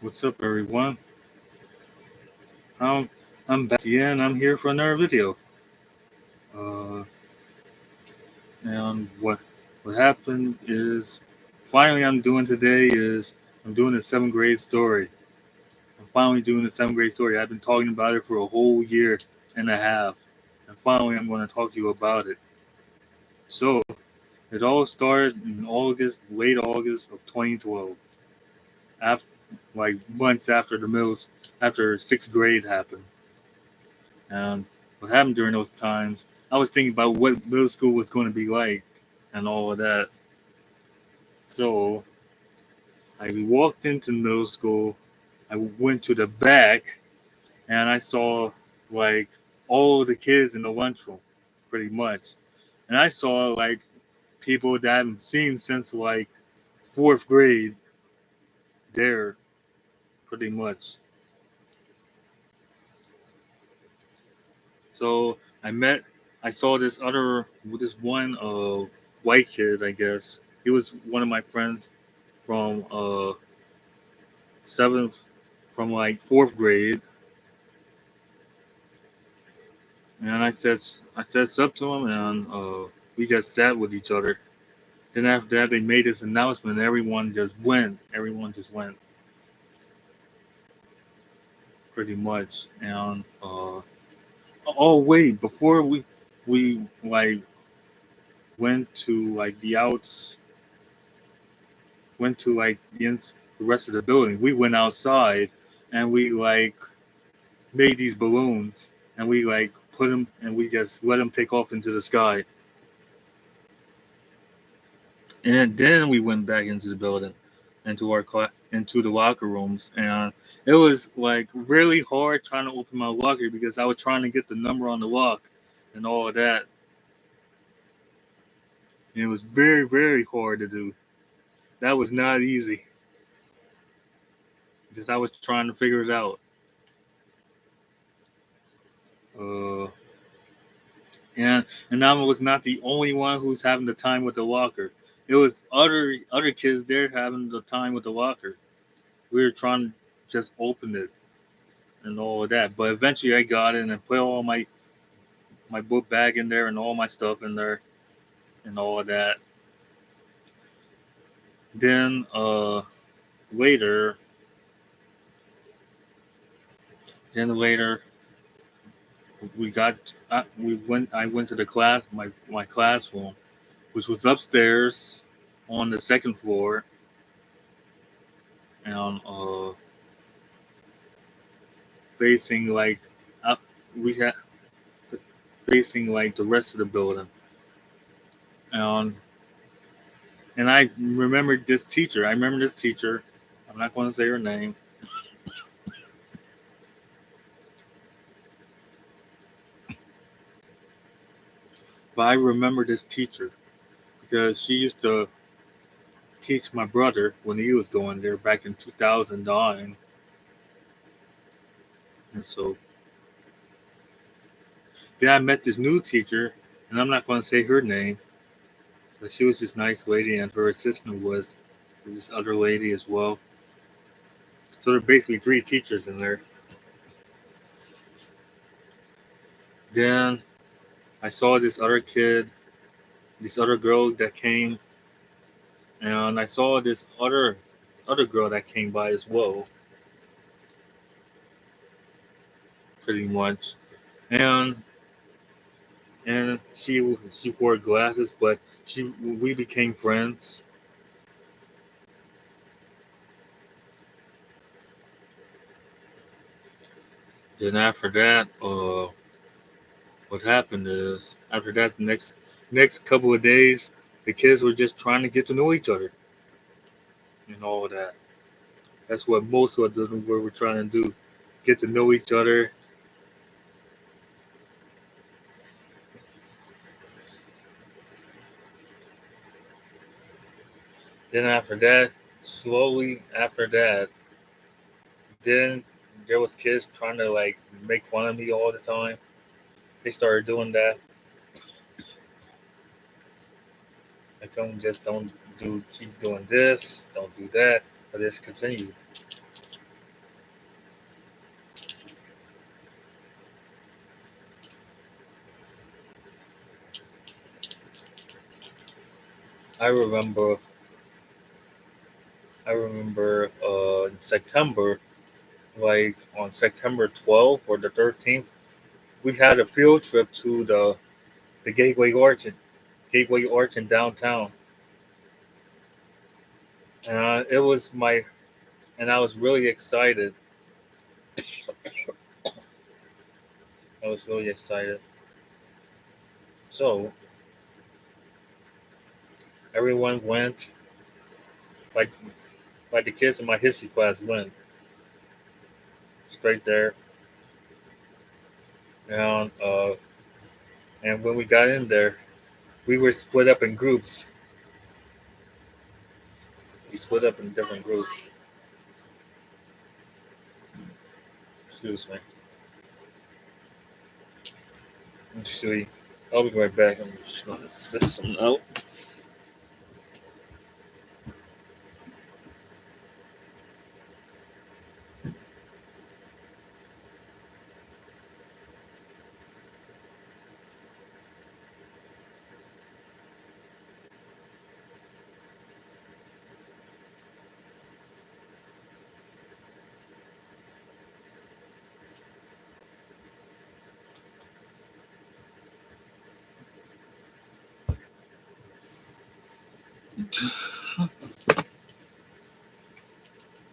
What's up, everyone? I'm I'm back again. I'm here for another video. Uh, and what happened is finally I'm doing a seventh grade story. I'm finally doing a seventh grade story. I've been talking about it for a whole year and a half, and finally I'm going to talk to you about it. So it all started in August, late August of 2012, after like months after after sixth grade happened. And what happened during those times, I was thinking about what middle school was going to be like and all of that. So I walked into middle school. I went to the back and I saw like all the kids in the lunchroom, pretty much. And I saw like people that I haven't seen since like fourth grade there, pretty much. So I saw this one white kid, I guess. He was one of my friends from seventh, from like fourth grade, and I said up to him, and we just sat with each other. Then after that, they made this announcement. Everyone just went. Everyone just went, pretty much. And oh wait, before we like went to like the outs went to like the rest of the building. We went outside and we like made these balloons and we like put them and we just let them take off into the sky. And then we went back into the building, into the locker rooms, and it was like really hard trying to open my locker because I was trying to get the number on the lock and all of that. And it was very hard to do. That was not easy because I was trying to figure it out. Uh, and I was not the only one who's having the time with the locker. It was other kids there having the time with the locker. We were trying to just open it and all of that. But eventually I got in and put all my book bag in there and all my stuff in there and all of that. Then later later I went to the my classroom, which was upstairs on the second floor, and facing like up we had facing like the rest of the building. And I remembered this teacher. I remember this teacher. I'm not going to say her name, but I remember this teacher because she used to teach my brother when he was going there back in 2009. And so then I met this new teacher, and I'm not going to say her name, but she was this nice lady, and her assistant was this other lady as well. So there are basically three teachers in there. Then I saw this other girl that came, and I saw this other girl that came by as well, pretty much. And she wore glasses, but she we became friends. Then after that, what happened is after that, the next couple of days, the kids were just trying to get to know each other and all of that. That's what most of us were trying to do, get to know each other. Then after that, slowly after that, then there was kids trying to like make fun of me all the time. They started doing that. I told them just don't keep doing this, don't do that, but this continued. I remember, in September, like on September 12th or the 13th, we had a field trip to the Gateway Arch in downtown, and it was my and I was really excited. I was really excited. So everyone went, like the kids in my history class went straight there, and when we got in there, we were split up in groups. We split up in different groups. Excuse me. Actually, I'll be right back. I'm just gonna spit something out.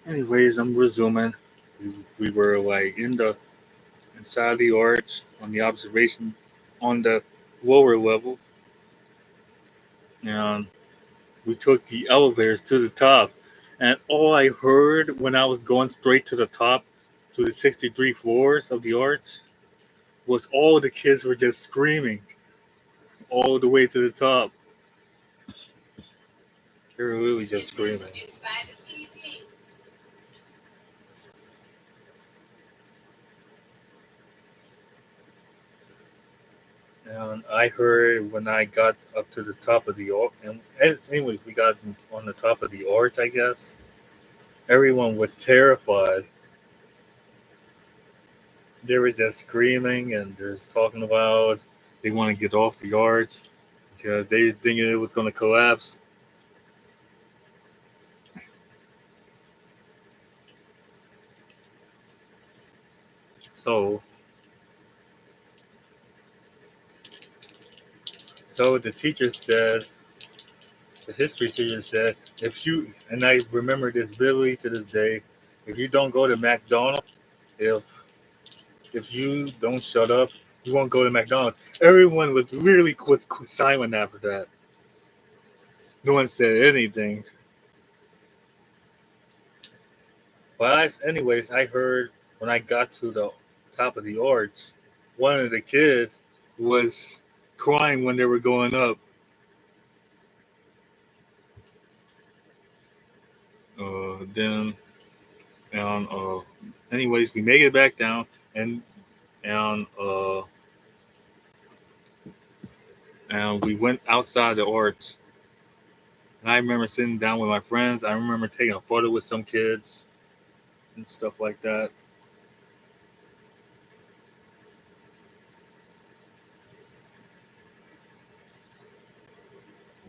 Anyways, I'm resuming. We were like inside the arch on the observation on the lower level, and we took the elevators to the top. And all I heard when I was going straight to the top, to the 63 floors of the arch, was all the kids were just screaming all the way to the top. They were really just screaming. And I heard when I got up to the top of the arch, and anyways, we got on the top of the arch, I guess. Everyone was terrified. They were just screaming and just talking about they want to get off the arch because they were thinking it was going to collapse. So, the teacher said, the history teacher said, if you, and I remember this vividly to this day, if you don't go to McDonald's, if you don't shut up, you won't go to McDonald's. Everyone was really was silent after that. No one said anything. But anyways, I heard when I got to the top of the arch, one of the kids was crying when they were going up. Then, and anyways, we made it back down, and and uh, and we went outside the arch. And I remember sitting down with my friends. I remember taking a photo with some kids and stuff like that.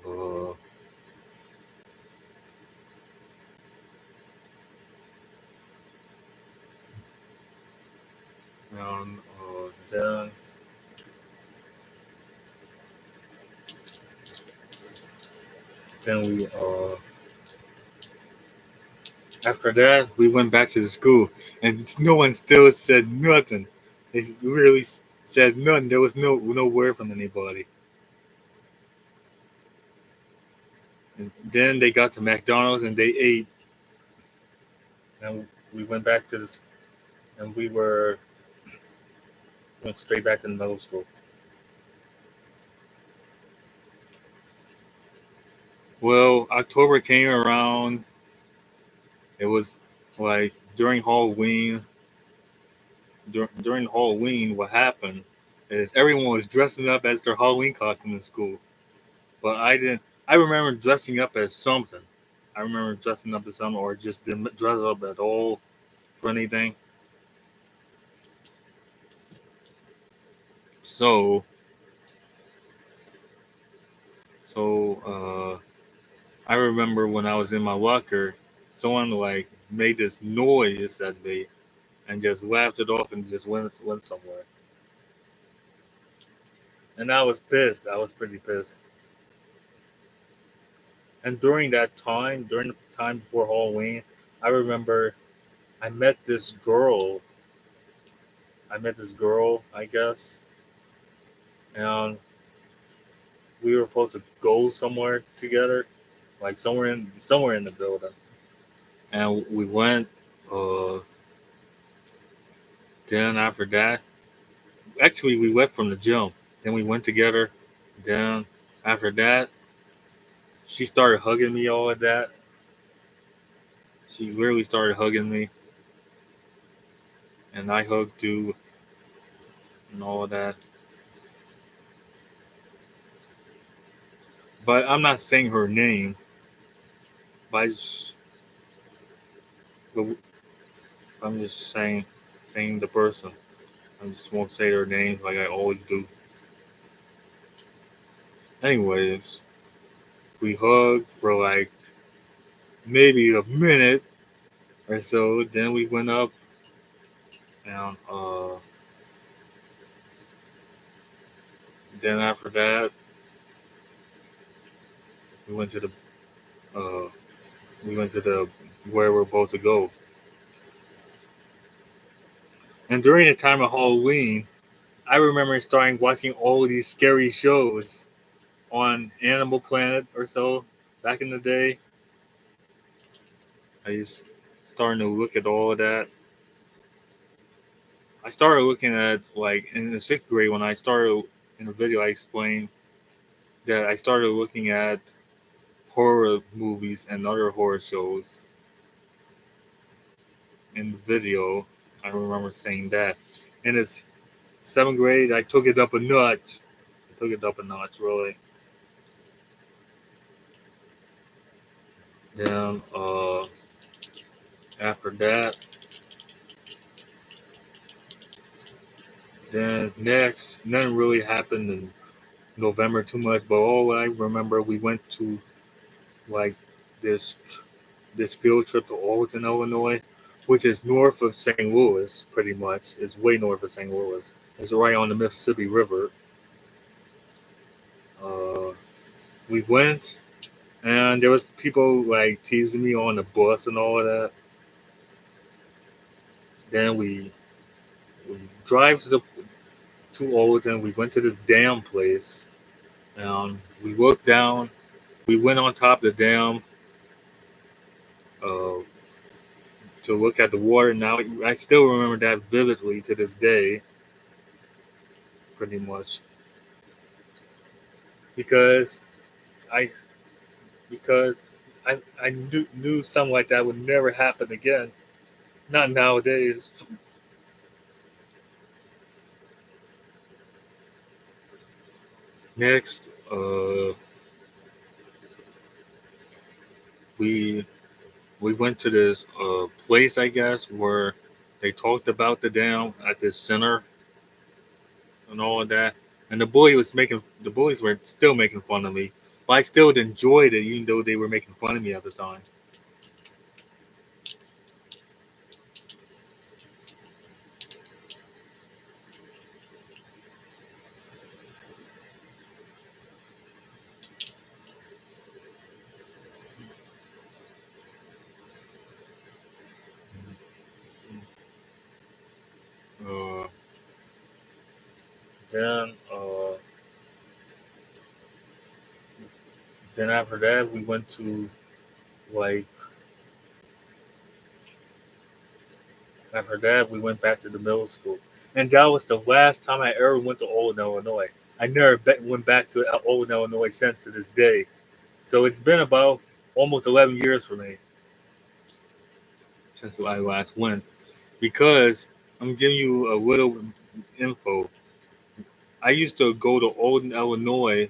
Uh, and then we after that we went back to the school, and no one still said nothing. They really said nothing. There was no word from anybody. And then they got to McDonald's and they ate, and we went back to this, and went straight back to the middle school. Well, October came around. It was like during Halloween, what happened is everyone was dressing up as their Halloween costume in school. But I didn't. I remember dressing up as something. I remember dressing up as something, or just didn't dress up at all for anything. So, so I remember when I was in my locker, someone like made this noise at me and just laughed it off and just went somewhere. And I was pissed. I was pretty pissed. And during the time before Halloween, I remember I met this girl. I met this girl, I guess, and we were supposed to go somewhere together, like somewhere in the building. And we went. Uh, then after that, actually, we left from the gym. Then we went together. Then after that, she started hugging me. All of that. She literally started hugging me, and I hugged too, and all of that. But I'm not saying her name. But but I'm just saying the person. I just won't say their names like I always do. Anyways, we hugged for like maybe a minute or so. Then we went up and then after that we went to the uh, we went to the where we're supposed to go. And during the time of Halloween, I remember starting watching all of these scary shows on Animal Planet or so back in the day. I just starting to look at all of that. I started looking at like in the sixth grade when I started in the video. I explained that I started looking at horror movies and other horror shows in the video. I remember saying that. In its seventh grade, I took it up a notch. I took it up a notch, really. Then after that, then next, nothing really happened in November too much. But all I remember, we went to like this this field trip to Alton, Illinois, which is north of St. Louis, pretty much. It's way north of St. Louis. It's right on the Mississippi River. Uh, we went, and there was people like teasing me on the bus and all of that. Then we drive to Alton. We went to this dam place, and we looked down. We went on top of the dam uh, to look at the water. Now I still remember that vividly to this day, pretty much, because I because I knew something like that would never happen again. Not nowadays. Next, we we went to this place, I guess, where they talked about the dam at this center and all of that. And the bullies were still making fun of me, but I still enjoyed it, even though they were making fun of me at the time. Uh, then, then after that, we went to like after that we went back to the middle school, and that was the last time I ever went to Old Illinois. I never went back to Old Illinois since to this day. So it's been about almost 11 years for me since I last went. Because I'm giving you a little info. I used to go to Olden, Illinois,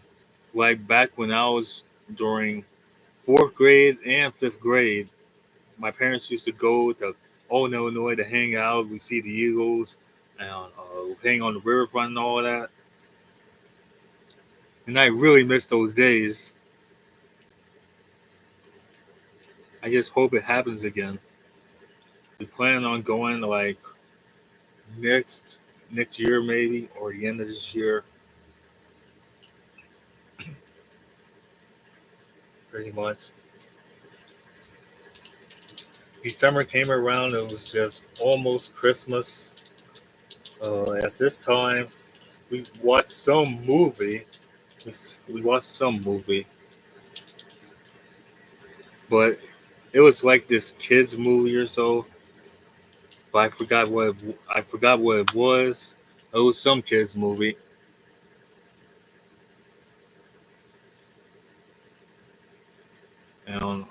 like back when I was during fourth grade and fifth grade. My parents used to go to Olden, Illinois to hang out. We see the Eagles and hang on the riverfront and all of that. And I really miss those days. I just hope it happens again. We plan on going like next next year maybe, or the end of this year, pretty much. December came around. It was just almost Christmas. At this time, we watched some movie. We watched some movie, but it was like this kids movie or so. But I forgot what it was. It was some kids movie, and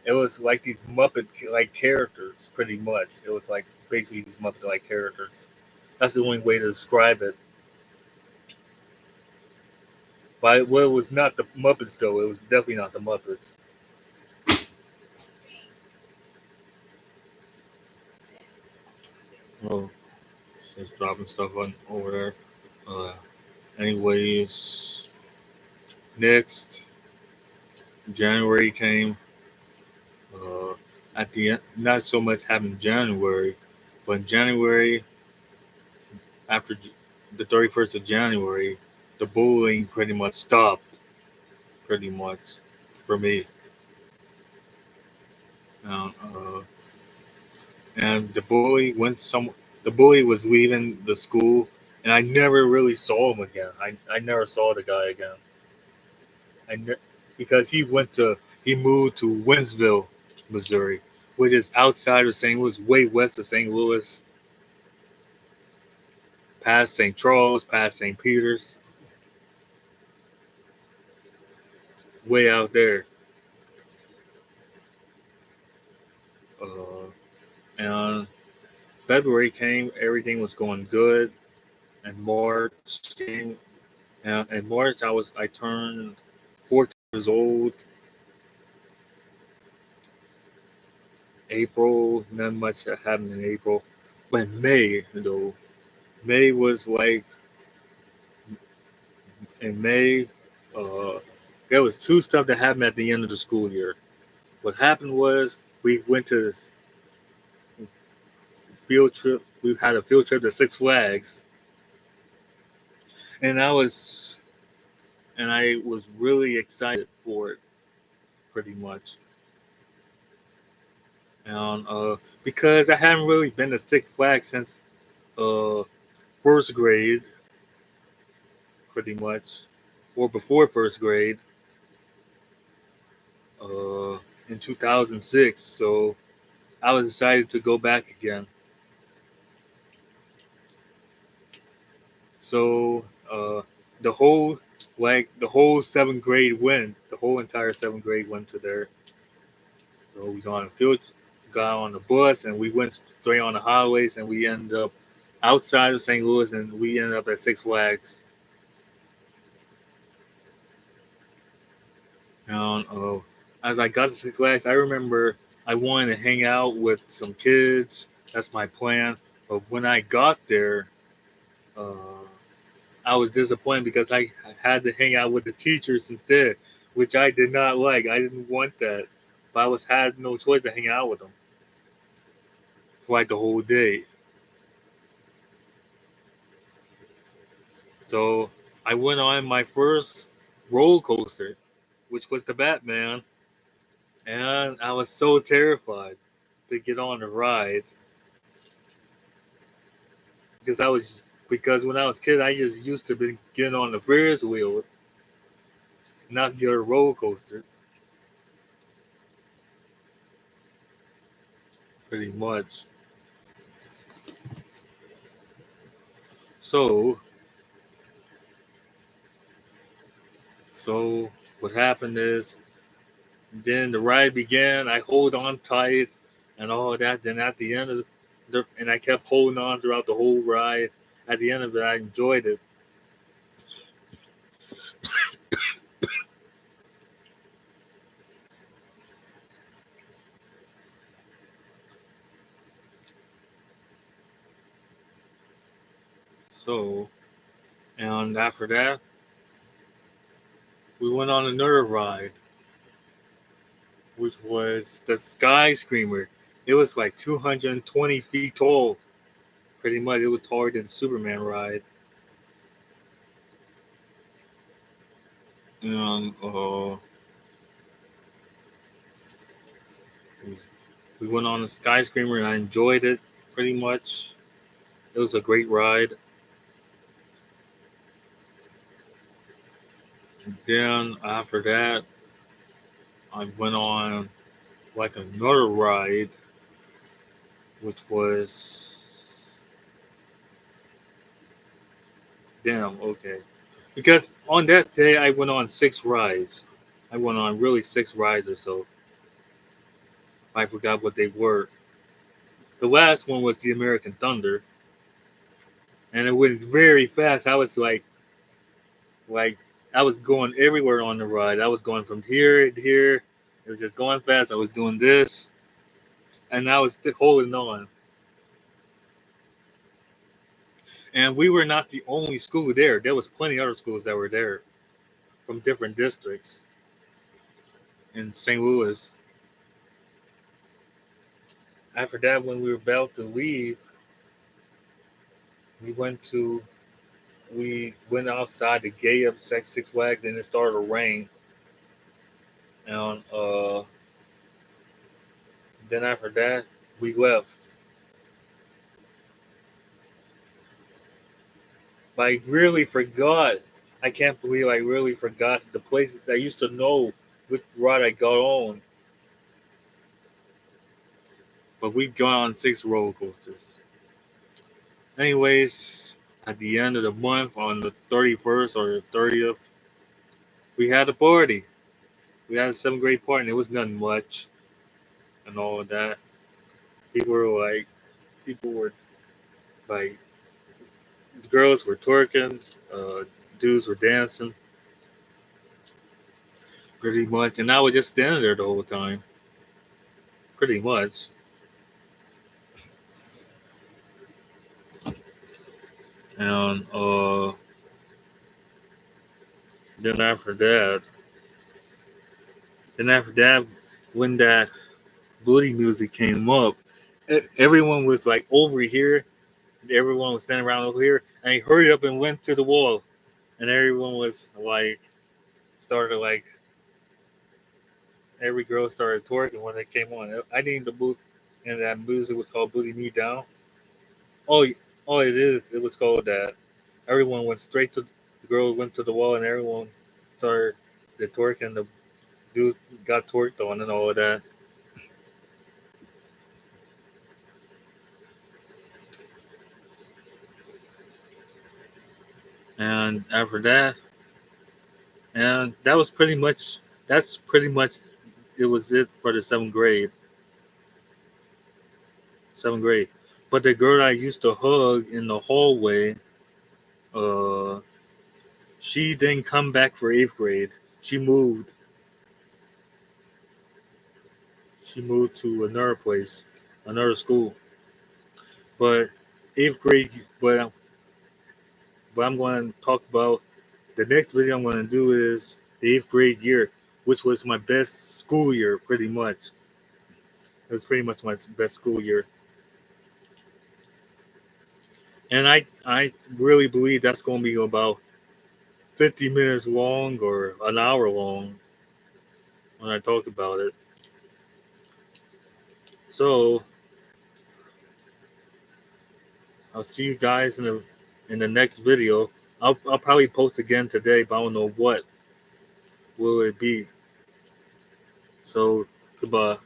it was like these Muppet like characters, pretty much. It was like basically these Muppet like characters. That's the only way to describe it. But well, it was not the Muppets though. It was definitely not the Muppets. Oh, just dropping stuff on over there. Uh, anyways, next January came. Uh, at the end, not so much happened in January, but in January after the 31st of January, the bullying pretty much stopped. Pretty much for me. Uh, and the bully went some. The bully was leaving the school, and I never really saw him again. I never saw the guy again. I ne- because he moved to Winsville, Missouri, which is outside of St. Louis, way west of St. Louis, past St. Charles, past St. Peter's, way out there. Uh, and February came, everything was going good, and March came. And in March, I turned 14 years old. April, not much happened in April, but May though, May was like in May. Uh, there was two stuff that happened at the end of the school year. What happened was we went to this field trip. We had a field trip to Six Flags, and I was really excited for it, pretty much. And because I haven't really been to Six Flags since uh, first grade, pretty much, or before first grade, uh, in 2006. So I was excited to go back again. So the whole the whole seventh grade went, the whole entire seventh grade went to there. So we got on the bus, and we went straight on the highways, and we ended up outside of St. Louis, and we ended up at Six Flags. And as I got to Six Flags, I remember I wanted to hang out with some kids. That's my plan. But when I got there, uh, I was disappointed because I had to hang out with the teachers instead, which I did not like. I didn't want that, but I was had no choice to hang out with them for like the whole day. So I went on my first roller coaster, which was the Batman, and I was so terrified to get on the ride because when I was a kid, I just used to be getting on the Ferris wheel, not the other roller coasters, pretty much. So, so what happened is, then the ride began. I hold on tight and all that. Then at the end of and I kept holding on throughout the whole ride. At the end of it, I enjoyed it. So, and after that, we went on another ride. which was the Sky Screamer. It was like 220 feet tall. Pretty much, it was taller than the Superman ride. And we went on the Sky Screamer, and I enjoyed it pretty much. It was a great ride. Then after that, I went on like another ride, which was damn okay. Because on that day, I went on 6 rides. I went on really 6 rides or so. I forgot what they were. The last one was the American Thunder, and it went very fast. Like I was going everywhere on the ride. I was going from here to here. It was just going fast. I was doing this, and I was still holding on. And we were not the only school there. There was plenty other schools that were there from different districts in St. Louis. After that, when we were about to leave, we went to we went outside the gate of Six Flags, and it started to rain. And then after that, we left. But I really forgot. I can't believe I really forgot the places I used to know which ride I got on. But we've gone on 6 roller coasters. Anyways, at the end of the month, on the 31st or the 30th, we had a party. We had a 7th grade party, and it was nothing much and all of that. People were like, people were like, girls were twerking, dudes were dancing, pretty much, and I was just standing there the whole time, pretty much. And then after that, then after that, when that booty music came up, everyone was like over here. Everyone was standing around over here, and he hurried up and went to the wall, and everyone was like, started like, every girl started twerking when they came on. I named the boot, and that music was called "Booty Me Down." Oh, oh, it is. It was called that. Everyone went straight to the girl went to the wall, and everyone started the twerk, and the dudes got twerked on and all of that. And after that, and that was pretty much. That's pretty much. It was it for the 7th grade. 7th grade. But the girl I used to hug in the hallway, uh, she didn't come back for 8th grade. She moved. She moved to another place, another school. But 8th grade, but I'm going to talk about the next video I'm going to do is the 8th grade year, which was my best school year, pretty much. It was pretty much my best school year, and I really believe that's going to be about 50 minutes long or an hour long when I talk about it. So I'll see you guys in the next video. I'll probably post again today, but I don't know what will it be. So goodbye.